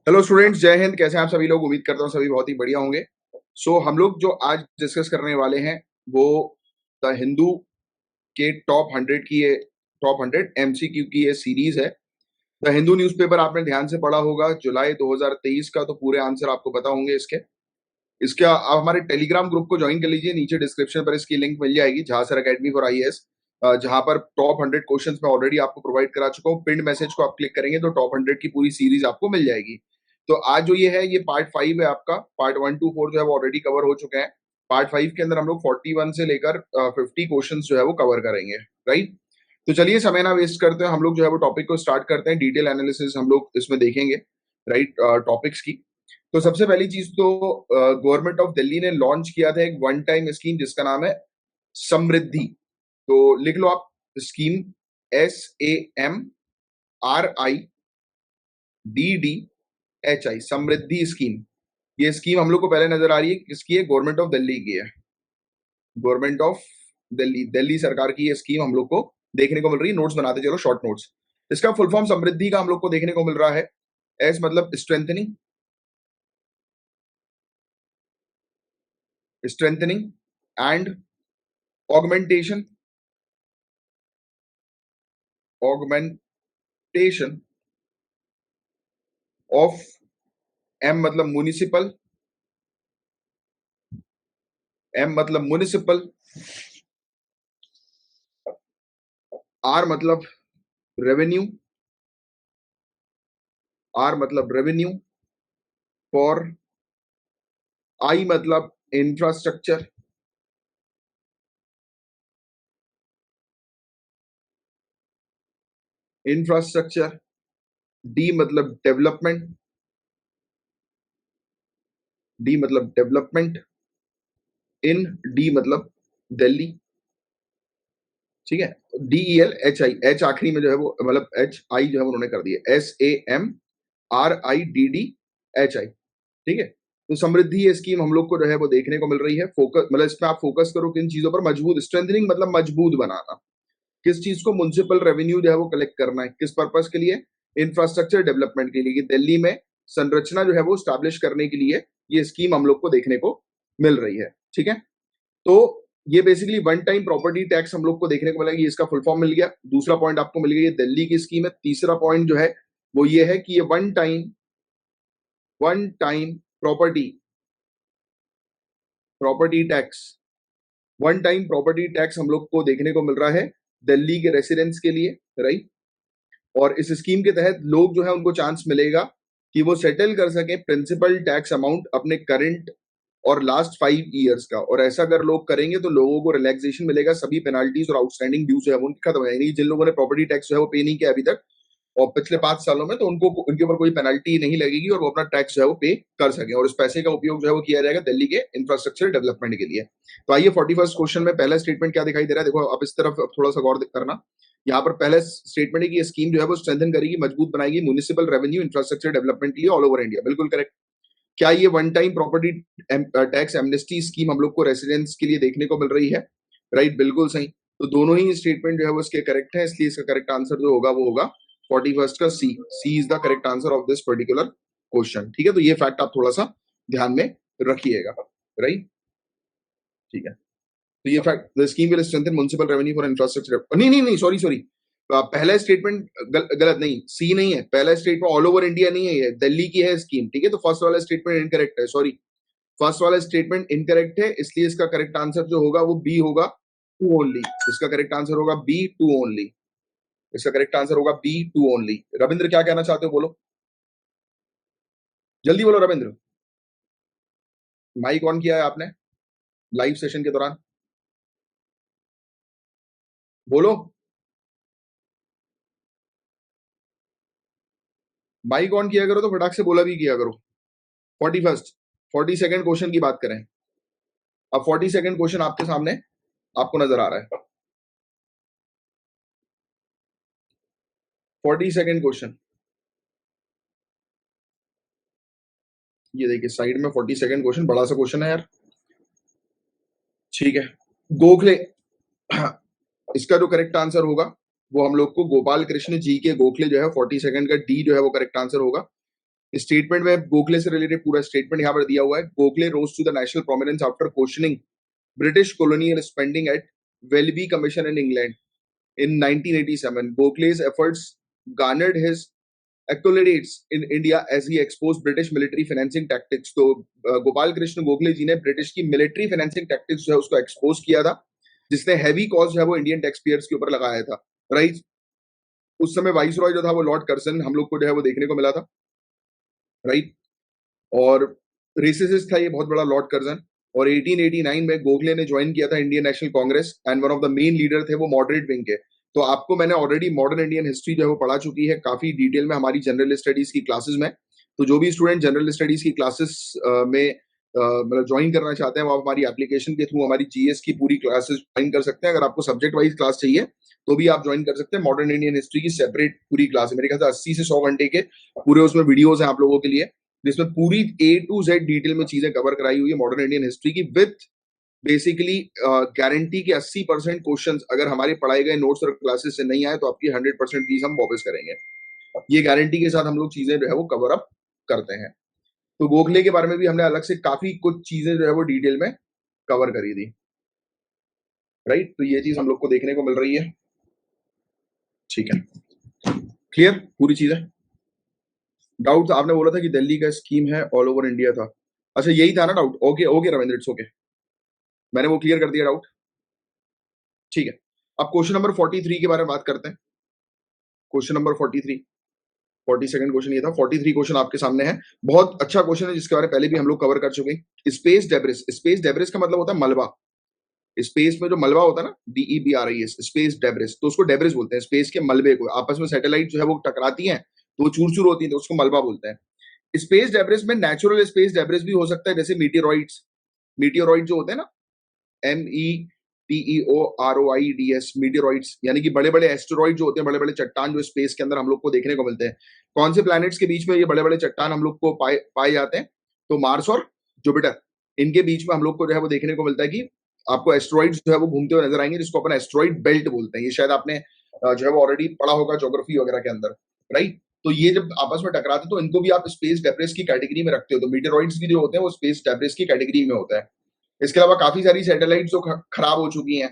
Hello students, जय हिंद। कैसे हैं आप सभी लोग? उम्मीद करता हूँ सभी बहुत ही बढ़िया होंगे। हम लोग जो आज डिस्कस करने वाले हैं वो द हिंदू के टॉप 100 एमसीक्यू की ये सीरीज है। द हिंदू न्यूज़पेपर आपने ध्यान से पढ़ा होगा, जुलाई 2023 का, तो पूरे आंसर आपको पता होंगे इसके। इसका आप हमारे टेलीग्राम ग्रुप को ज्वाइन कर लीजिए, नीचे डिस्क्रिप्शन पर इसकी लिंक मिल जाएगी, झांसर अकेडमी फॉर आईएएस, जहां पर टॉप 100 क्वेश्चंस मैं ऑलरेडी आपको प्रोवाइड करा चुका हूँ। पिंड मैसेज को आप क्लिक करेंगे तो टॉप 100 की पूरी सीरीज आपको मिल जाएगी। तो आज जो ये है, ये पार्ट 5 है आपका। पार्ट 1 to 4 जो है वो ऑलरेडी कवर हो चुके हैं। पार्ट 5 के अंदर हम लोग 41 से लेकर 50 क्वेश्चन जो है वो कवर करेंगे। राइट, तो चलिए समय ना वेस्ट करते हैं, हम लोग जो है वो टॉपिक को स्टार्ट करते हैं। डिटेल एनालिसिस हम लोग इसमें देखेंगे, राइट, टॉपिक्स की। तो सबसे पहली चीज तो गवर्नमेंट ऑफ दिल्ली ने लॉन्च किया था एक वन टाइम स्कीम जिसका नाम है समृद्धि। तो लिख लो आप स्कीम, SAMRIDDHI, समृद्धि स्कीम। ये स्कीम हम लोग को पहले नजर आ रही है, किसकी है? गवर्नमेंट ऑफ दिल्ली की है। गवर्नमेंट ऑफ दिल्ली, दिल्ली सरकार की ये स्कीम हम लोग को देखने को मिल रही है। नोट्स बनाते चलो, शॉर्ट नोट्स। इसका फुल फॉर्म समृद्धि का हम लोग को देखने को मिल रहा है। एस मतलब strengthening, strengthening and augmentation, augmentation of, M मतलब म्युनिसिपल, एम मतलब म्युनिसिपल, आर मतलब रेवेन्यू, आर मतलब रेवेन्यू, फॉर, आई मतलब इंफ्रास्ट्रक्चर, इंफ्रास्ट्रक्चर, डी मतलब डेवलपमेंट, डी मतलब डेवलपमेंट, इन, डी मतलब दिल्ली, ठीक है। DELHI, एच आखिरी में जो है वो मतलब HI जो है उन्होंने कर दिया, SAMRIDDHI, ठीक है। तो समृद्धि ये स्कीम हम लोग को जो है वो देखने को मिल रही है। फोकस मतलब इसमें आप फोकस करो किन चीजों पर? मजबूत, स्ट्रेंथनिंग मतलब मजबूत बनाना। किस चीज को? म्युनिसिपल रेवेन्यू जो है वो कलेक्ट करना है। किस पर्पस के लिए? इंफ्रास्ट्रक्चर डेवलपमेंट के लिए, कि दिल्ली में संरचना जो है वो स्टैब्लिश करने के लिए ये स्कीम हम लोग को देखने को मिल रही है, ठीक है। तो ये basically one time property tax हम लोग को देखने को मिलेगी, इसका फुल फॉर्म मिल गया। दूसरा पॉइंट आपको मिल गया, ये दिल्ली की स्कीम है। तीसरा पॉइंट जो है वो ये है कि ये one time property property tax, one time property tax हम लोग को देखने को मिल रहा है दिल्ली के रेसिडेंट्स के लिए, राइट। और इस स्कीम के तहत लोग जो है उनको चांस मिलेगा कि वो सेटल कर सके प्रिंसिपल टैक्स अमाउंट अपने करंट और लास्ट 5 ईयर्स का। और ऐसा अगर लोग करेंगे तो लोगों को रिलैक्सेशन मिलेगा, सभी पेनाल्टीज और आउटस्टैंडिंग ड्यूज है वो उनकी खत्म हो जाएंगी। जिन लोगों ने प्रॉपर्टी टैक्स जो है वो पे नहीं किया अभी तक और पिछले 5 सालों में, तो उनको उनके ऊपर कोई पेनल्टी नहीं लगेगी और वो अपना टैक्स जो है वो पे कर सके। और इस पैसे का उपयोग जो है वो किया जाएगा दिल्ली के इंफ्रास्ट्रक्चर डेवलपमेंट के लिए। तो आइए 41st क्वेश्चन में पहला स्टेटमेंट क्या दिखाई दे रहा है, देखो अब इस तरफ थोड़ा सा गौर करना। यहाँ पर पहले स्टेटमेंट है कि ये स्कीम जो है वो स्ट्रेंथन करेगी, मजबूत बनाएगी म्युनिसिपल रेवेन्यू इंफ्रास्ट्रक्चर डेवलपमेंट के लिए ऑल ओवर इंडिया। बिल्कुल करेक्ट। क्या ये one time property tax amnesty scheme हम लोग को रेसिडेंट्स के लिए देखने को मिल रही है? राइट, बिल्कुल सही। तो दोनों ही स्टेटमेंट जो है वो इसके करेक्ट है, इसलिए इसका करेक्ट आंसर जो होगा वो होगा 41st का C is the correct answer of this particular question, ठीक है। तो ये फैक्ट आप थोड़ा सा ध्यान में रखिएगा, राइट, ठीक है। तो ये fact, the scheme will strengthen municipal revenue for infrastructure, नहीं नहीं नहीं, सॉरी सॉरी, पहला स्टेटमेंट गलत नहीं, सी नहीं है। पहला स्टेटमेंट ऑल ओवर इंडिया नहीं है, ये दिल्ली की है स्कीम, ठीक है। तो फर्स्ट वाला स्टेटमेंट इनकरेक्ट है, सॉरी, फर्स्ट वाला स्टेटमेंट इनकरेक्ट है, इसलिए इसका करेक्ट आंसर जो होगा वो बी होगा, टू ओनली। इसका करेक्ट आंसर होगा बी, टू ओनली। इसका करेक्ट आंसर होगा बी, टू ओनली। रविंद्र क्या कहना चाहते हो, बोलो, जल्दी बोलो रविंद्र। माइक ऑन किया है आपने लाइव सेशन के दौरान? बोलो, माइक ऑन किया करो तो फटाक से बोला भी किया करो। 42nd क्वेश्चन की बात करें। अब 42nd क्वेश्चन आपके सामने आपको नजर आ रहा है। 42nd क्वेश्चन, ये देखिए साइड में 42nd क्वेश्चन, बड़ा सा क्वेश्चन है यार, ठीक है। गोखले, इसका जो करेक्ट आंसर होगा वो हम लोग को गोपाल कृष्ण जी के गोखले जो है, 42nd का डी जो है वो करेक्ट आंसर होगा। स्टेटमेंट में गोखले से रिलेटेड पूरा स्टेटमेंट यहाँ पर दिया हुआ है. Gokhale rose to the national prominence after questioning British colonial spending at Welby Commission in England in 1987. Gokhale's efforts garnered his accolades in India as he exposed British military financing tactics. तो गोपाल कृष्ण गोखले जी ने British की military financing tactics जो है उसको expose किया था, जिसने heavy cost जो है वो इंडियन टैक्स पेयर्स के ऊपर लगाया था. राइट, उस समय वाइस रॉय जो था वो लॉर्ड कर्सन हम लोग को जो है वो देखने को मिला था. राइट, और रेसिस्ट था ये बहुत बड़ा लॉर्ड कर्जन. और 1889 में गोखले ने ज्वाइन किया था Indian national Congress and one of the main leader थे वो मॉडरेट विंग के. तो आपको मैंने ऑलरेडी मॉडर्न इंडियन हिस्ट्री जो है वो पढ़ा चुकी है काफी डिटेल में हमारी जनरल स्टडीज की क्लासेस में. तो जो भी स्टूडेंट जनरल स्टडीज की क्लासेस में मतलब ज्वाइन करना चाहते हैं वो आप हमारी एप्लीकेशन के थ्रू हमारी जीएस की पूरी क्लासेस ज्वाइन कर सकते हैं. अगर आपको सब्जेक्ट वाइज क्लास चाहिए तो भी आप ज्वाइन कर सकते हैं. मॉडर्न इंडियन हिस्ट्री की सेपरेट पूरी क्लास है, मेरे ख्याल से 80 से 100 घंटे के पूरे उसमें वीडियोस हैं आप लोगों के लिए, जिसमें पूरी A to Z डिटेल में चीजें कवर कराई हुई है मॉडर्न इंडियन हिस्ट्री की, विथ बेसिकली गारंटी के 80% क्वेश्चंस अगर हमारे पढ़ाए गए नोट्स और क्लासेस से नहीं आए तो आपकी 100% फीस हम वापस करेंगे. ये गारंटी के साथ हम लोग चीजें जो है वो कवर अप करते हैं. तो गोखले के बारे में भी हमने अलग से काफी कुछ चीजें जो है वो डिटेल में कवर करी थी. राइट, तो ये चीज हम लोग को देखने को मिल रही है. ठीक है, क्लियर पूरी चीजें. डाउट आपने बोला था कि दिल्ली का स्कीम है ऑल ओवर इंडिया था. अच्छा यही था ना doubt. Okay okay Ravindra, it's okay, मैंने वो क्लियर कर दिया डाउट. ठीक है, अब क्वेश्चन नंबर 43 के बारे में बात करते हैं. क्वेश्चन नंबर 43, 42nd क्वेश्चन ये था. 43 क्वेश्चन आपके सामने है. बहुत अच्छा क्वेश्चन है जिसके बारे में पहले भी हम लोग कवर कर चुके हैं. Space debris. स्पेस डेब्रिस का मतलब होता है मलबा. स्पेस में जो मलबा होता है ना, DEBRIS, स्पेस डेब्रिस, तो उसको डेब्रिस बोलते हैं. स्पेस के मलबे को आपस में सैटेलाइट जो है वो टकराती हैं तो वो चूर चूर होती है तो उसको मलबा बोलते हैं. स्पेस डेब्रिस में नेचुरल स्पेस डेब्रिस भी हो सकता है, जैसे मीटियोरॉइड्स. मीटियोरॉइड जो होते हैं ना, METEOROIDS, मीटियोरॉइड्स, यानी कि बड़े बड़े एस्टेरॉइड जो होते हैं, बड़े बड़े चट्टान जो स्पेस के अंदर हम लोग को देखने को मिलते हैं. कौन से प्लैनेट्स के बीच में ये बड़े बड़े चट्टान हम लोग को पाए जाते हैं? तो मार्स और जुपिटर, इनके बीच में हम लोग को जो है वो देखने को मिलता है कि आपको एस्टेरॉइड्स जो है वो घूमते हुए नजर आएंगे, जिसको अपन एस्टेरॉइड बेल्ट बोलते हैं. ये शायद आपने जो है वो ऑलरेडी पढ़ा होगा ज्योग्राफी वगैरह के अंदर. राइट, तो ये जब आपस में टकराते तो इनको भी आप स्पेस डेब्रिस की कैटेगरी में रखते हो. तो मीटियोरॉइड्स भी जो होते हैं वो स्पेस डेब्रिस की कैटेगरी में होता है. इसके अलावा काफी सारी सैटेलाइट जो खराब हो चुकी हैं,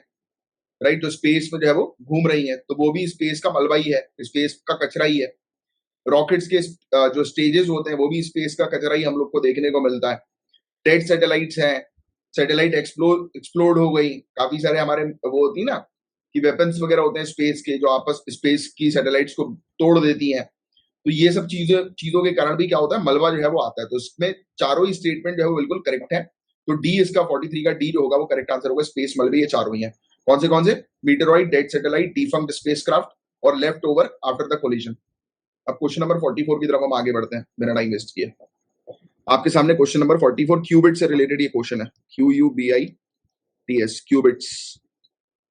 राइट, जो स्पेस में जो है वो घूम रही हैं, तो वो भी स्पेस का मलबा ही है, स्पेस का कचरा ही है. रॉकेट्स के जो स्टेजेस होते हैं वो भी स्पेस का कचरा ही हम लोग को देखने को मिलता है. डेड सैटेलाइट्स हैं, सैटेलाइट एक्सप्लोड हो गई. काफी सारे हमारे वो होती ना कि वेपन्स वगैरह होते हैं स्पेस के, जो आपस स्पेस की सैटेलाइट्स को तोड़ देती हैं. तो ये सब चीजों के कारण भी क्या होता है, मलबा जो है वो आता है. तो इसमें चारों ही स्टेटमेंट जो है वो बिल्कुल करेक्ट है. तो डी, इसका 43 का डी जो होगा वो करेक्ट आंसर होगा. स्पेस मलबे ये चारों ही है. कौन से? मीटेरॉइड, डेड सैटेलाइट, डिफंक्ट स्पेसक्राफ्ट और left over after the collision. अब क्वेश्चन नंबर 44 की तरफ हम आगे बढ़ते हैं, बिना टाइम वेस्ट किए. आपके सामने क्वेश्चन नंबर 44 क्यूबिट से रिलेटेड ये क्वेश्चन है. QUBITS, qubits.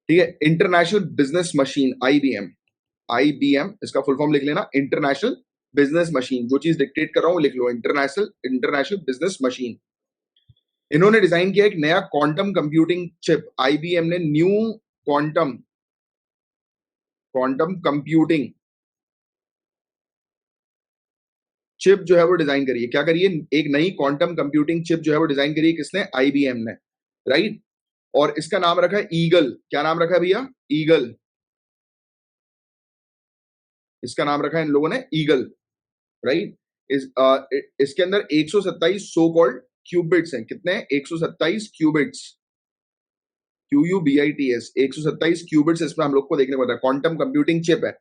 ठीक है, इंटरनेशनल बिजनेस मशीन, IBM, इसका फुल फॉर्म लिख लेना, इंटरनेशनल बिजनेस मशीन. जो चीज डिक्टेट कर रहा हूं लिख लो, इंटरनेशनल बिजनेस मशीन. इन्होंने डिजाइन किया एक नया क्वांटम कंप्यूटिंग चिप. IBM ने न्यू क्वांटम कंप्यूटिंग चिप जो है वो डिजाइन करी है. क्या करिए? एक नई क्वांटम कंप्यूटिंग चिप जो है वो डिजाइन करी है. किसने? IBM ने. राइट, और इसका नाम रखा है ईगल. क्या नाम रखा है भैया? ईगल. इसका नाम रखा है इन लोगों ने ईगल. राइट, इसके अंदर 127 सो कॉल्ड क्यूबिट्स हैं. कितने? 127 क्यूबिट्स. QUBITS, 127 क्यूबिट्स इसमें हम लोग को देखने को मिलता है. क्वांटम कंप्यूटिंग चिप है,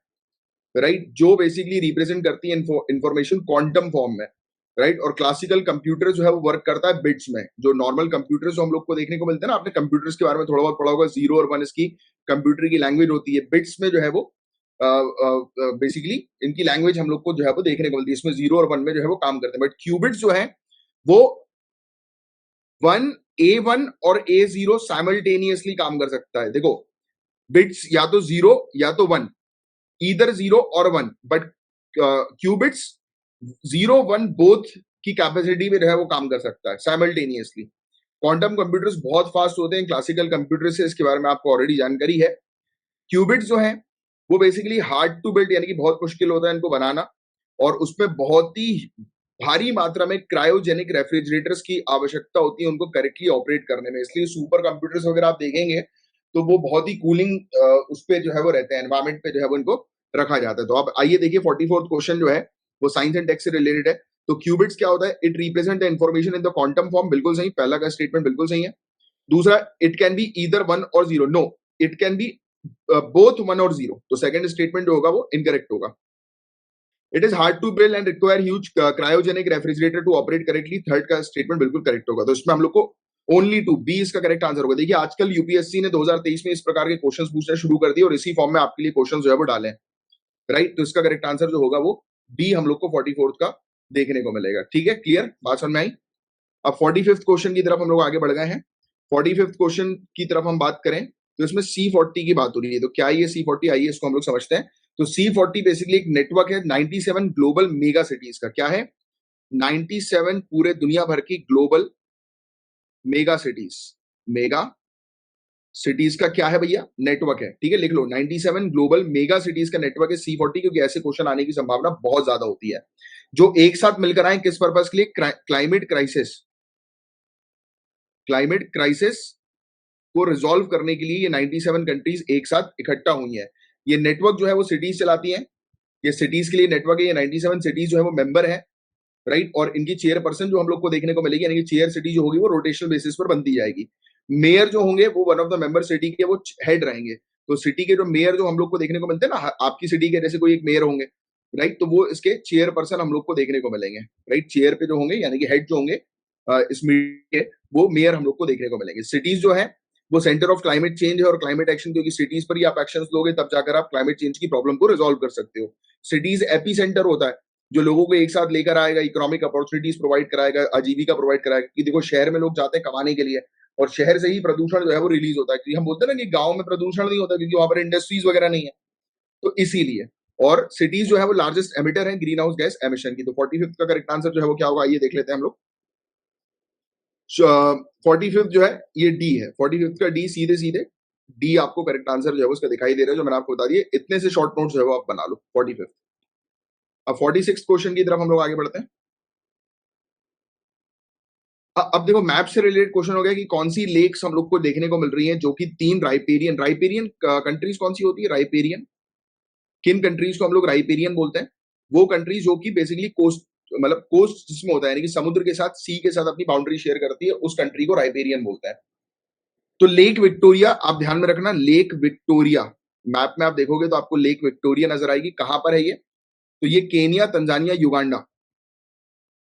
राइट, जो बेसिकली रिप्रेजेंट करती है इंफॉर्मेशन क्वांटम फॉर्म में. राइट, और क्लासिकल कंप्यूटर जो है वो वर्क करता है बिट्स में. जो नॉर्मल कंप्यूटर्स हम लोग को देखने को मिलते हैं ना, आपने कंप्यूटर्स के बारे में थोड़ा बहुत पढ़ा होगा, 0 और 1 इसकी कंप्यूटर की लैंग्वेज होती है. बिट्स में जो है वो बेसिकली इनकी लैंग्वेज हम लोग को जो है वो देखने को मिलती है. इसमें 0 और 1 में जो है वो काम करते हैं. बट क्यूबिट्स जो है वो 1A1 और A0 साइमल्टेनियसली काम कर सकता है. देखो, बिट्स या तो 0 या तो 1, ईदर 0 और 1, बट क्यूबिट्स 0 1 बोथ की कैपेसिटी में जो है वो काम कर सकता है साइमल्टेनियसली. क्वांटम कंप्यूटर्स बहुत फास्ट होते हैं क्लासिकल कंप्यूटर से, इसके बारे में आपको ऑलरेडी जानकारी है. क्यूबिट्स जो है वो बेसिकली हार्ड टू बिल्ड, यानी कि बहुत मुश्किल होता है इनको बनाना, और उसमें बहुत ही भारी मात्रा में क्रायोजेनिक रेफ्रिजरेटर्स की आवश्यकता होती है उनको करेक्टली ऑपरेट करने में, इसलिए सुपर कंप्यूटर्स वगैरह आप देखेंगे तो वो बहुत ही कूलिंग उस पे जो है वो रहते हैं, एनवायरमेंट पे जो है वो इनको रखा जाता है। तो आप आइए देखिए 44th क्वेश्चन जो है वो साइंस एंड टेक से रिलेटेड है। तो क्यूबिट्स क्या होता है? It represent the information in the quantum form, बिल्कुल सही, पहला का स्टेटमेंट बिल्कुल सही है। दूसरा, it can be either one or zero, no, it can be both one or zero, तो सेकंड स्टेटमेंट जो होगा वो इनकरेक्ट होगा। It is hard to build and require huge cryogenic refrigerator to operate correctly, third का statement बिल्कुल correct होगा। तो इसमें हम लोग को ओनली टू बी इसका करेक्ट आंसर होगा। देखिए आजकल यूपीएससी ने 2023 में इस प्रकार के क्वेश्चंस पूछना शुरू कर दिए और इसी फॉर्म में आपके लिए क्वेश्चंस जो है वो डाले, राइट? तो इसका करेक्ट आंसर जो होगा वो बी हम लोग को 44th का देखने को मिलेगा। ठीक है, क्लियर, बात समझ में आई? अब 45th क्वेश्चन की तरफ हम लोग आगे बढ़ गए हैं। 45th क्वेश्चन की तरफ हम बात करें तो इसमें C40 की बात हो रही है। तो क्या ये C40, आइए इसको हम लोग समझते हैं। तो C40 बेसिकली एक नेटवर्क है 97 ग्लोबल मेगा सिटीज का। क्या है? 97 पूरे दुनिया भर की global mega cities, mega cities का क्या है भैया? नेटवर्क है। ठीक है, लिख लो 97 ग्लोबल मेगा सिटीज का नेटवर्क है C40, क्योंकि ऐसे क्वेश्चन आने की संभावना बहुत ज्यादा होती है जो एक साथ मिलकर आए किस पर्पज के लिए? क्लाइमेट क्राइसिस, क्लाइमेट क्राइसिस को रिजॉल्व करने के लिए ये 97 कंट्रीज एक साथ इकट्ठा हुई हैं। ये नेटवर्क जो है वो सिटीज चलाती हैं, ये सिटीज के लिए नेटवर्क है। ये 97 सिटीज जो है वो मेंबर है, राइट? और इनकी चेयरपर्सन जो हम लोग को देखने को मिलेगी, यानी कि चेयर सिटी जो होगी वो रोटेशनल बेसिस पर बनती जाएगी। मेयर जो होंगे वो one of the member city के वो हेड रहेंगे। तो सिटी के जो मेयर जो हम लोग को देखने को मिलते हैं ना, आपकी सिटी के जैसे कोई एक मेयर होंगे, राइट? तो वो इसके चेयरपर्सन हम लोग को देखने को मिलेंगे, राइट? चेयर पे जो होंगे यानी कि हेड जो होंगे इस मीटिंग के, वो मेयर हम लोग को देखने को मिलेंगे। सिटीज जो है वो सेंटर ऑफ क्लाइमेट चेंज है और क्लाइमेट एक्शन, क्योंकि सिटीज पर ही आप एक्शंस लोगे तब जाकर आप क्लाइमेट चेंज की प्रॉब्लम को रिजॉल्व कर सकते हो। सिटीज एपी सेंटर होता है जो लोगों को एक साथ लेकर आएगा, इकोनॉमिक अपॉर्चुनिटीज प्रोवाइड कराएगा, आजीविका प्रोवाइड कराएगा। कि देखो शहर में लोग जाते हैं कमाने के लिए और शहर से ही प्रदूषण जो है वो रिलीज होता है, क्योंकि हम बोलते हैं ना कि गांव में प्रदूषण नहीं होता क्योंकि वहां पर इंडस्ट्रीज वगैरह नहीं है, तो इसीलिए। और सिटीज जो है वो लार्जेस्ट एमिटर है ग्रीन हाउस गैस एमिशन की। तो 45th का करेक्ट आंसर जो है वो क्या होगा, ये देख लेते हैं हम लोग। 45th जो है ये डी है, 45th का डी, सीधे सीधे डी आपको करेक्ट आंसर जो है उसका दिखाई दे रहा है, जो मैंने आपको बता दिया। इतने से शॉर्ट नोट्स जो है वो आप बना लो 45th। अब 46th क्वेश्चन की तरफ हम लोग आगे बढ़ते हैं। अब देखो मैप से रिलेटेड क्वेश्चन हो गया कि कौन सी लेक्स हम लोग को देखने को मिल रही हैं जो कि तीन राइपेरियन, राइपेरियन कंट्रीज कौन सी होती है? राइपेरियन, किन कंट्रीज को हम लोग राइपेरियन बोलते हैं? वो कंट्रीज जो कि बेसिकली कोस्ट, मतलब कोस्ट जिसमें होता है, यानी कि समुद्र के साथ, सी के साथ अपनी बाउंड्री शेयर करती है, उस कंट्री को राइपेरियन बोलते हैं। तो लेक विक्टोरिया आप ध्यान में रखना, लेक विक्टोरिया मैप में आप देखोगे तो आपको लेक विक्टोरिया नजर आएगी। कहां पर है ये? तो ये Kenya, Tanzania, Uganda.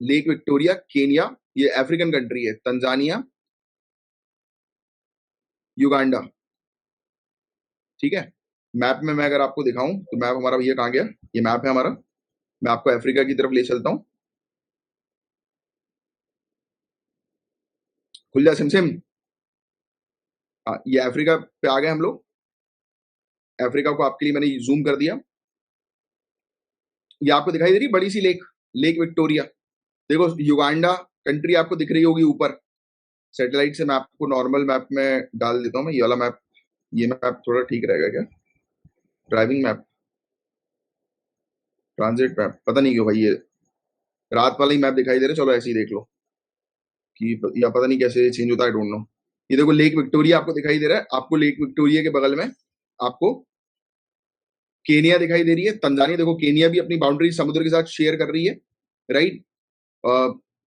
Lake Victoria Kenya, ये अफ्रीकन कंट्री है, तंजानिया, युगांडा। ठीक है, मैप में मैं अगर आपको दिखाऊं तो मैप हमारा भैया कहां गया? ये मैप है हमारा, मैं आपको अफ्रीका की तरफ ले चलता हूं। खुल जा सिमसिम। हाँ, ये अफ्रीका पे आ गए हम लोग। अफ्रीका को आपके लिए मैंने जूम कर दिया। ये आपको दिखाई दे रही है बड़ी सी लेक, लेक विक्टोरिया। देखो युगांडा कंट्री आपको दिख रही होगी ऊपर। सैटेलाइट से मैं आपको नॉर्मल मैप में डाल देता हूँ मैं, ये वाला मैप, ये मैप थोड़ा ठीक रहेगा क्या? ड्राइविंग मैप, ट्रांजिट मैप, पता नहीं क्यों भाई ये रात वाला ही मैप दिखाई दे रहा है। चलो ऐसे ही देख लो कि, या पता नहीं कैसे चेंज होता है, डोंट नो। ये देखो लेक विक्टोरिया आपको दिखाई दे रहा है। आपको लेक विक्टोरिया के बगल में आपको केनिया दिखाई दे रही है, तंजानिया। देखो केनिया भी अपनी बाउंड्री समुद्र के साथ शेयर कर रही है, राइट?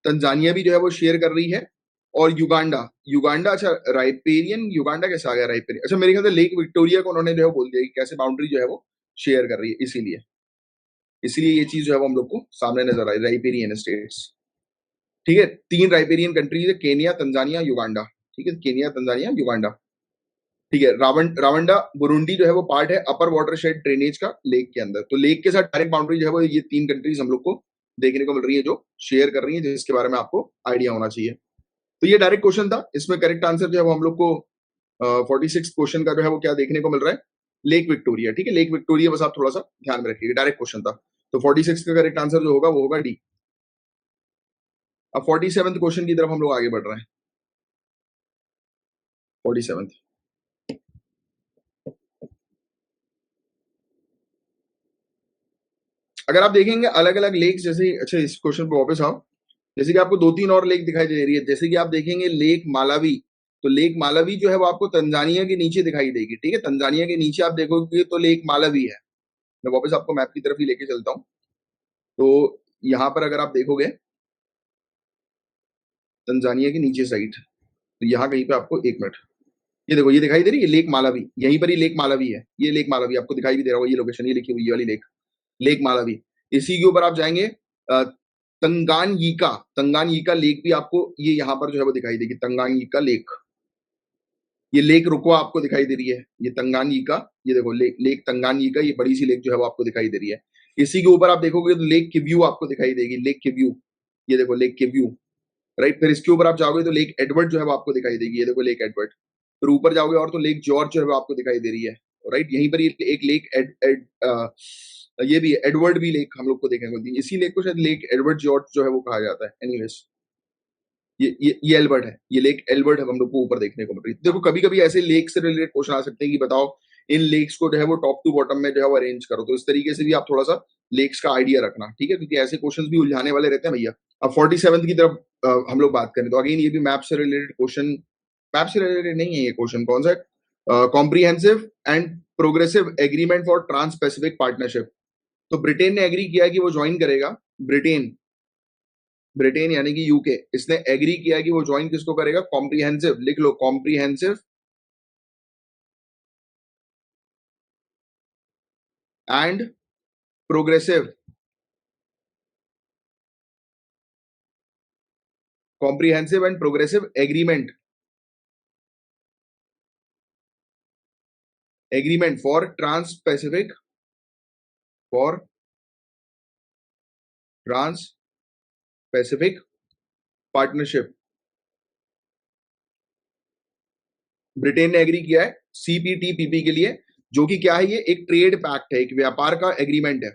तंजानिया भी जो है वो शेयर कर रही है। और युगांडा, युगांडा, अच्छा राइपेरियन, युगांडा कैसे आ गया राइपेरियन? अच्छा मेरे ख्याल से लेक विक्टोरिया को उन्होंने जो है बोल दिया कि कैसे बाउंड्री जो है वो शेयर कर रही है, इसीलिए इसीलिए ये चीज जो है वो हम लोग को सामने नजर आई, राइपेरियन स्टेट्स। ठीक है, तीन राइपेरियन कंट्रीज है, केनिया, तंजानिया, युगांडा। ठीक है, केनिया, तंजानिया, युगांडा। ठीक है, रावंडा बुरुंडी जो है वो पार्ट है अपर वाटरशेड ड्रेनेज का लेक के अंदर। तो लेक के साथ डायरेक्ट बाउंड्री जो है वो ये तीन कंट्रीज हम लोग को देखने को मिल रही है जो शेयर कर रही है, जिसके बारे में आपको आइडिया होना चाहिए। तो ये डायरेक्ट क्वेश्चन था, इसमें करेक्ट आंसर जो है वो हम लोग को 46 क्वेश्चन का जो है वो क्या देखने को मिल रहा है? Lake Victoria. ठीक है, लेक विक्टोरिया, बस आप थोड़ा सा ध्यान में रखिएगा, डायरेक्ट क्वेश्चन था। तो 46 का करेक्ट आंसर जो होगा वो होगा डी। अब 47th क्वेश्चन की तरफ हम लोग आगे बढ़ रहे हैं। 47th, अगर आप देखेंगे अलग अलग लेक्स, जैसे अच्छा इस क्वेश्चन पे वापस आओ, जैसे कि आपको 2-3 और लेक दिखाई दे रही है, जैसे कि आप देखेंगे लेक मालावी, तो लेक मालावी जो है वो आपको तंजानिया के नीचे दिखाई देगी, ठीक है, तंजानिया के नीचे आप देखोगे तो लेक मालावी है। मैं वापस आपको मैप की तरफ ही लेके चलता हूँ। तो यहाँ पर अगर आप देखोगे तंजानिया के नीचे साइड, तो यहाँ कहीं पे आपको, एक मिनट, ये देखो ये दिखाई दे रही है लेक मालावी, यहीं पर ही लेक मालावी है, ये लेक मालावी आपको दिखाई भी दे रहा होगा, ये लोकेशन ये लिखी हुई, ये वाली लेक, लेक मालावी। इसी के ऊपर आप जाएंगे तंगानयिका, तंगानयिका लेक भी आपको ये यहाँ पर जो है वो दिखाई देगी, तंगानयिका लेक, ये लेक रुकवा आपको दिखाई दे रही है, ये तंगानयिका, ये देखो लेक तंगानयिका, ये बड़ी सी लेक जो है वो आपको दिखाई दे रही है। इसी के ऊपर आप देखोगे तो लेक किव्यू आपको दिखाई देगी, लेक किव्यू, ये देखो लेक किव्यू, राइट। फिर इसके ऊपर आप जाओगे तो लेक एडवर्ड जो है वो आपको दिखाई देगी, ये देखो लेक एडवर्ड। फिर ऊपर जाओगे और तो लेक जॉर्ज जो है वो आपको दिखाई दे रही है, राइट। यहीं पर ये एक लेक ये भी है, एडवर्ड भी लेक हम लोग को देखने को मिलती है, इसी लेक को शायद लेक एडवर्ड जॉर्ज जो है वो कहा जाता है। एनीवेज ये एल्बर्ट है, ये लेक एल्बर्ट है हम लोग को ऊपर देखने को मिल रही है। देखो कभी कभी ऐसे लेक से रिलेटेड क्वेश्चन आ सकते हैं कि बताओ इन लेक्स को जो है वो टॉप टू बॉटम में जो है वो अरेंज करो, तो इस तरीके से भी आप थोड़ा सा लेक्स का आइडिया रखना, ठीक है, क्योंकि ऐसे क्वेश्चंस भी उलझाने वाले रहते हैं भैया। अब 47 की तरफ हम लोग बात करें तो अगेन ये भी मैप से रिलेटेड क्वेश्चन, मैप से रिलेटेड नहीं है ये क्वेश्चन, कौन सा, comprehensive and progressive agreement for trans Pacific partnership. तो ब्रिटेन ने एग्री किया कि वो ज्वाइन करेगा, ब्रिटेन, ब्रिटेन यानी कि यूके, इसने एग्री किया कि वो ज्वाइन किसको करेगा, कॉम्प्रिहेंसिव, लिख लो comprehensive and progressive, comprehensive and progressive agreement, agreement for trans Pacific, for trans Pacific partnership. Britain ने एग्री किया है सीपीटीपीपी के लिए, जो कि क्या है, ये एक ट्रेड पैक्ट है, एक व्यापार का एग्रीमेंट है,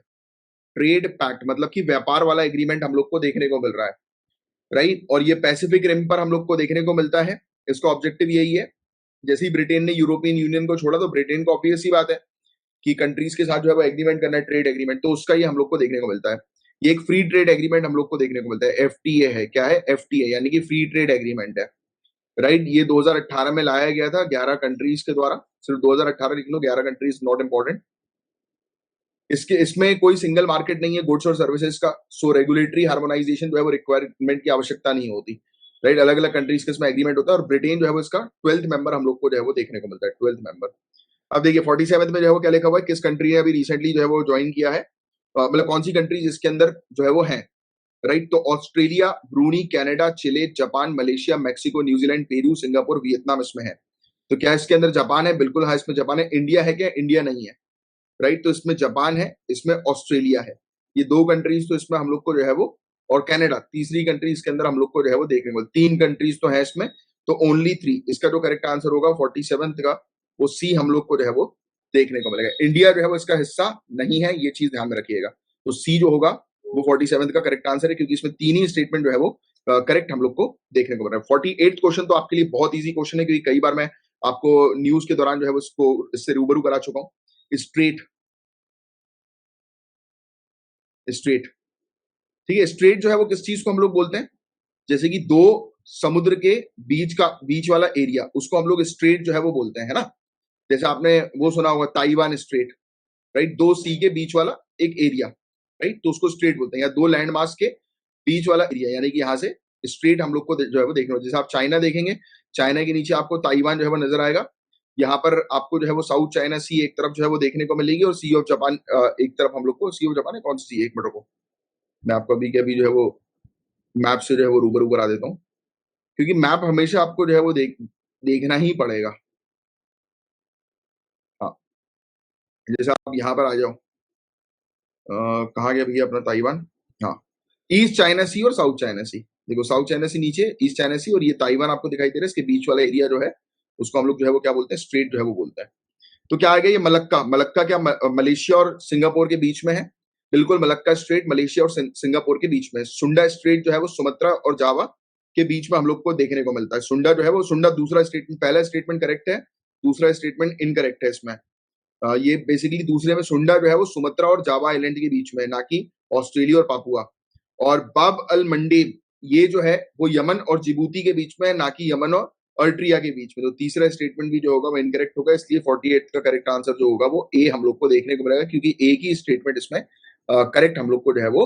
ट्रेड पैक्ट मतलब कि व्यापार वाला एग्रीमेंट हम लोग को देखने को मिल रहा है, राइट। और ये पैसिफिक रिम पर हम लोग को देखने को मिलता है, इसका ऑब्जेक्टिव यही है। जैसे ही ब्रिटेन ने यूरोपियन यूनियन को छोड़ा तो ब्रिटेन को ऑब्वियस सी बात है कि कंट्रीज के साथ जो है वो एग्रीमेंट करना है, ट्रेड एग्रीमेंट, तो उसका ही हम लोग को देखने को मिलता है। ये एक फ्री ट्रेड एग्रीमेंट हम लोग को देखने को मिलता है, एफटीए है, क्या है, एफटीए यानी कि फ्री ट्रेड एग्रीमेंट है, राइट। ये 2018 में लाया गया था 11 कंट्रीज के द्वारा, सिर्फ 2018 लिख लो, 11 कंट्रीज, नॉट इंपॉर्टेंट। इसके इसमें कोई सिंगल मार्केट नहीं है गुड्स और सर्विसेज का, सो रेगुलेटरी हार्मोनाइजेशन जो है वो रिक्वायरमेंट की आवश्यकता नहीं होती, राइट। अलग अलग कंट्रीज के इसमें एग्रीमेंट होता है और ब्रिटेन जो है वो इसका 12th मेंबर हम लोग को जो है वो देखने को मिलता है, 12th मेंबर। अब देखिए 47 में जो है वो क्या लिखा हुआ है, किस कंट्री ने अभी रिसेंटली जो है वो ज्वाइन किया है, मतलब कौन सी कंट्रीज इसके अंदर जो है वो है, राइट। तो Australia, Brunei, Canada, Chile, Japan, Malaysia, Mexico, New Zealand, Peru, Singapore, Vietnam इसमें है। तो क्या इसके अंदर जापान है, बिल्कुल हाँ इसमें जापान है। इंडिया है क्या, इंडिया नहीं है, राइट। तो इसमें जापान है, इसमें ऑस्ट्रेलिया है, ये दो कंट्रीज तो इसमें हम लोग को जो है वो, और कनाडा तीसरी कंट्री इसके अंदर हम लोग को जो है वो देखने को, तीन कंट्रीज तो है इसमें, तो ओनली 3, इसका जो करेक्ट आंसर होगा 47 का वो सी हम लोग को जो है वो देखने को मिलेगा। इंडिया जो है वो इसका हिस्सा नहीं है, ये चीज ध्यान में रखिएगा। तो सी जो होगा वो 47 का करेक्ट आंसर है, क्योंकि इसमें तीन ही स्टेटमेंट जो है वो करेक्ट हम लोग को देखने को मिल रहा है। 48 क्वेश्चन तो आपके लिए बहुत ईजी क्वेश्चन है, क्योंकि कई बार मैं आपको न्यूज के दौरान जो है वो इसको इससे रूबरू करा चुका हूँ। स्ट्रेट, स्ट्रेट, ठीक है, स्ट्रेट जो है वो किस चीज को हम लोग बोलते हैं, जैसे कि दो समुद्र के बीच का, बीच वाला एरिया, उसको हम लोग स्ट्रेट जो है वो बोलते हैं, है ना। जैसे आपने वो सुना होगा ताइवान स्ट्रेट, राइट, दो सी के बीच वाला एक एरिया, राइट, तो उसको स्ट्रेट बोलते हैं, या दो लैंड मास के बीच वाला एरिया, यानी कि यहाँ से स्ट्रेट हम लोग को जो है वो देखना, जैसे आप चाइना देखेंगे, चाइना के नीचे आपको ताइवान जो है वो नजर आएगा, यहाँ पर आपको जो है वो साउथ चाइना सी एक तरफ जो है वो देखने को मिलेगी, और सी ऑफ जापान एक तरफ हम लोग को, सी ऑफ जापान है कौन सी सी, एक मिनट को मैं आपको अभी के अभी जो है वो मैप से जो है वो रूबरू करा देता हूँ, क्योंकि मैप हमेशा आपको जो है वो देखना ही पड़ेगा। हाँ, जैसे आप यहाँ पर आ जाओ, कहाँ गया भैया अपना ताइवान, हाँ, ईस्ट चाइना सी और साउथ चाइना सी, देखो साउथ चाइना सी नीचे, ईस्ट चाइना सी, और ये ताइवान आपको दिखाई दे रहा है, इसके बीच वाला एरिया जो है उसको हम लोग जो है वो क्या बोलते हैं, स्ट्रेट जो है वो बोलते हैं। तो क्या आ गया ये मलक्का, मलक्का क्या मलेशिया और सिंगापुर के बीच में है, बिल्कुल मलक्का स्ट्रेट मलेशिया और सिंगापुर के बीच में है। सुंडा स्ट्रेट जो है वो सुमात्रा और जावा के बीच में हम लोग को देखने को मिलता है। सुंडा जो है वो, सुंडा दूसरा स्टेटमेंट, पहला स्टेटमेंट करेक्ट है, दूसरा स्टेटमेंट इनकरेक्ट है इसमें, ये बेसिकली दूसरे में सुंडा जो है वो सुमत्रा और जावा आइलैंड के बीच में है, ना कि ऑस्ट्रेलिया और पापुआ। और बाब अल मंडेब ये जो है वो यमन और जिबूती के बीच में है, ना कि यमन और अर्ट्रिया के बीच में। तो तीसरा स्टेटमेंट भी जो होगा वो इनकरेक्ट होगा, इसलिए 48 का करेक्ट आंसर जो होगा वो ए हम लोग को देखने को मिलेगा, क्योंकि एक ही स्टेटमेंट इसमें करेक्ट हम लोग को जो है वो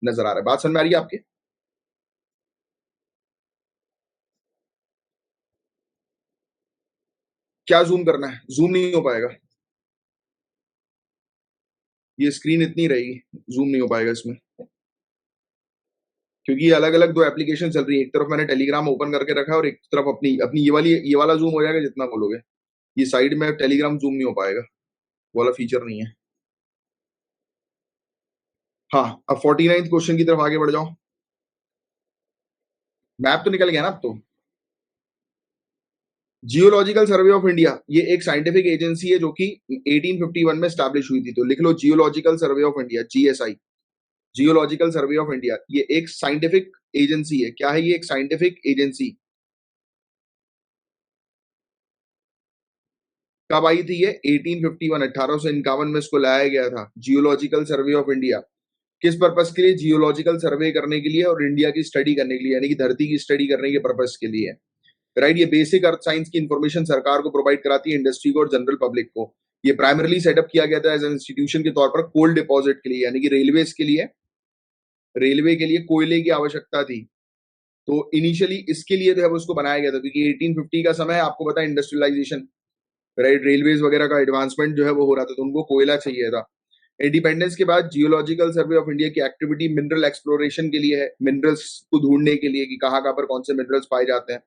नजर आ रहा है। बात समझ में आ रही है आपके? क्या जूम करना है? जूम नहीं हो पाएगा, ये स्क्रीन इतनी रहेगी, जूम नहीं हो पाएगा इसमें, क्योंकि ये अलग अलग दो एप्लीकेशन चल रही है। एक तरफ मैंने टेलीग्राम ओपन करके रखा है और एक तरफ अपनी अपनी ये वाला जूम हो जाएगा जितना बोलोगे। ये साइड में टेलीग्राम जूम नहीं हो पाएगा, वो वाला फीचर नहीं है। हाँ, अब 49th क्वेश्चन की तरफ आगे बढ़ जाओ। मैप तो निकल गया ना अब तो। जियोलॉजिकल सर्वे ऑफ इंडिया ये एक साइंटिफिक एजेंसी है जो कि 1851 में स्टैब्लिश हुई थी। तो लिख लो geological survey of India, GSI, geological survey of India. ये एक साइंटिफिक एजेंसी है। क्या है ये? एक साइंटिफिक एजेंसी। कब आई थी ये? 1851, 1851 में इसको लाया गया था, जियोलॉजिकल सर्वे ऑफ इंडिया। किस पर्पस के लिए? जियोलॉजिकल सर्वे करने के लिए और इंडिया की स्टडी करने के लिए, यानी कि धरती की स्टडी करने के पर्पस के लिए। राइट, ये बेसिक अर्थ साइंस की इंफॉर्मेशन सरकार को प्रोवाइड कराती है, इंडस्ट्री को और जनरल पब्लिक को। ये प्राइमरली सेटअप किया गया था एज एन इंस्टीट्यूशन के तौर पर कोल डिपॉजिट के लिए, यानी कि रेलवेज के लिए, रेलवे के लिए कोयले की आवश्यकता थी। तो इनिशियली इसके लिए जो है उसको बनाया गया था, क्योंकि 1850 का समय है, आपको पता है इंडस्ट्रियलाइजेशन, राइट, रेलवेज वगैरह का एडवांसमेंट जो है वो हो रहा था, तो उनको कोयला चाहिए था। इंडिपेंडेंस के बाद जियोलॉजिकल सर्वे ऑफ इंडिया की एक्टिविटी मिनरल एक्सप्लोरेशन के लिए है, मिनरल्स को ढूंढने के लिए कि कहाँ कहाँ पर कौन से मिनरल्स पाए जाते हैं।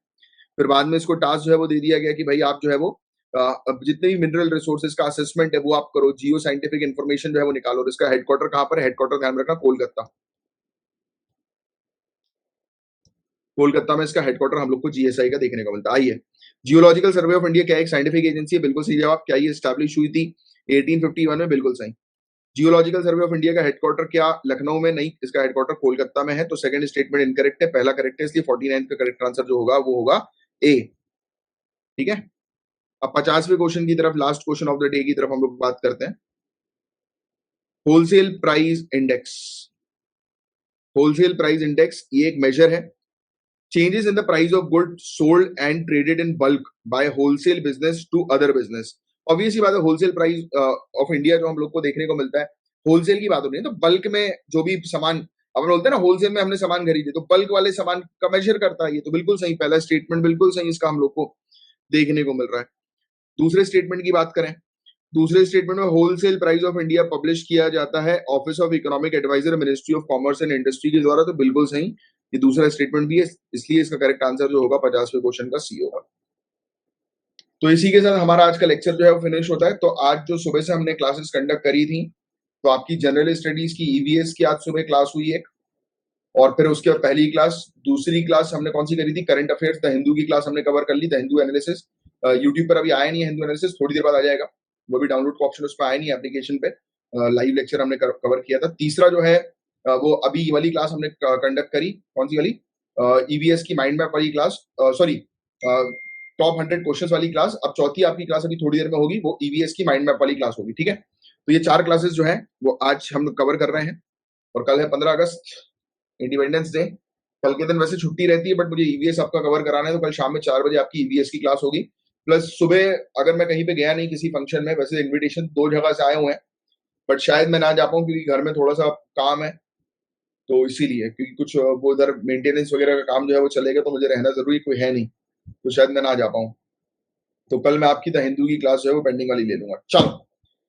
फिर बाद में इसको टास्क जो है वो दे दिया गया कि भाई आप जो है वो अब जितने भी मिनरल रिसोर्सेज का असेसमेंट है वो आप करो, जियो साइंटिफिक इन्फॉर्मेशन जो है वो निकालो। और इसका हेडक्वार्टर कहाँ पर है? हेडक्वार्टर ध्यान रखना कोलकाता। कोलकाता में इसका हेडक्वार्टर हम लोग को जीएसआई का देखने को मिलता है। आइए, जियोलॉजिकल सर्वे ऑफ इंडिया क्या एक साइंटिफिक एजेंसी है? बिल्कुल सही जवाब। क्या ये स्टैब्लिश हुई थी 1851 में? बिल्कुल सही। जियोलॉजिकल सर्वे ऑफ इंडिया का हेडक्वार्टर क्या लखनऊ में? नहीं, इसका हेडक्वार्टर कोलकाता में है। तो सेकंड स्टेटमेंट इनकरेक्ट है, पहला करेक्ट है, इसलिए 49 का करेक्ट आंसर जो होगा वो होगा ए। ठीक है, अब 50वें क्वेश्चन की तरफ, last question of the day की तरफ हम लोग बात करते हैं। Wholesale price index, wholesale price index ये एक मेजर है, changes in the price of good sold and traded in bulk by wholesale business to other business. Obviously बात है, होलसेल प्राइस ऑफ इंडिया जो हम लोग को देखने को मिलता है, होलसेल की बात हो रही है, तो बल्क में जो भी सामान अपन बोलते हैं ना, होलसेल में हमने सामान खरीदे, तो बल्क वाले सामान का मेजर करता है। ये तो बिल्कुल सही, पहला स्टेटमेंट बिल्कुल सही इसका हम लोग को देखने को मिल रहा है। दूसरे स्टेटमेंट की बात करें, दूसरे स्टेटमेंट में wholesale price of India publish किया जाता है office of economic adviser ministry of commerce and industry के द्वारा। तो बिल्कुल सही, ये दूसरा स्टेटमेंट भी है, इसलिए इसका करेक्ट आंसर जो होगा 50वें क्वेश्चन का सी होगा। तो इसी के साथ हमारा आज का लेक्चर जो है वो फिनिश होता है। तो आज जो सुबह से हमने क्लासेस कंडक्ट करी थी, तो आपकी जनरल स्टडीज की ईवीएस की आज सुबह क्लास हुई एक, और फिर उसके बाद पहली क्लास, दूसरी क्लास हमने कौन सी करी थी? करंट अफेयर्स, द हिंदू की क्लास हमने कवर कर ली, द हिंदू एनालिसिस। यूट्यूब पर अभी आया नहीं है हिंदू एनालिसिस, थोड़ी देर बाद आ जाएगा, वो भी डाउनलोड का ऑप्शन उस पर आया नहीं एप्लीकेशन पे। लाइव लेक्चर हमने कवर किया था। तीसरा जो है वो अभी वाली क्लास हमने कंडक्ट करी, कौन सी वाली? ईवीएस की माइंड मैप वाली क्लास, सॉरी, टॉप 100 क्वेश्चंस वाली क्लास। अब चौथी आपकी क्लास अभी थोड़ी देर में होगी, वो ईवीएस की माइंड मैप वाली क्लास होगी। ठीक है, तो ये 4 क्लासेस जो है वो आज हम लोग कवर कर रहे हैं। और कल है 15 अगस्त, इंडिपेंडेंस डे। कल के दिन वैसे छुट्टी रहती है, बट मुझे ईवीएस आपका कवर कराना है, तो कल शाम में 4 बजे आपकी ईवीएस की क्लास होगी। प्लस सुबह अगर मैं कहीं पे गया नहीं किसी फंक्शन में, वैसे इन्विटेशन 2 जगह से आए हुए हैं, बट शायद मैं ना जा पाऊँ क्योंकि घर में थोड़ा सा काम है, तो इसीलिए, क्योंकि कुछ वो उधर मेंटेनेंस वगैरह का काम जो है वो चलेगा, तो मुझे रहना जरूरी कोई है नहीं, तो शायद मैं ना जा पाऊँ। तो कल मैं आपकी द हिंदू की क्लास जो है वो पेंडिंग वाली ले लूंगा। चलो,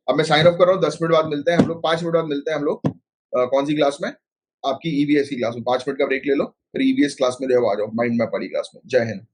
अब मैं साइन ऑफ कर रहा हूँ, 10 मिनट बाद मिलते हैं हम लोग, 5 मिनट बाद मिलते हैं हम लोग। कौन सी क्लास में? आपकी ईवीएस की क्लास में 5 मिनट का ब्रेक ले लो, फिर ईवीएस क्लास में जो है वो आ जाओ, माइंड मैप वाली क्लास में। जय हिंद।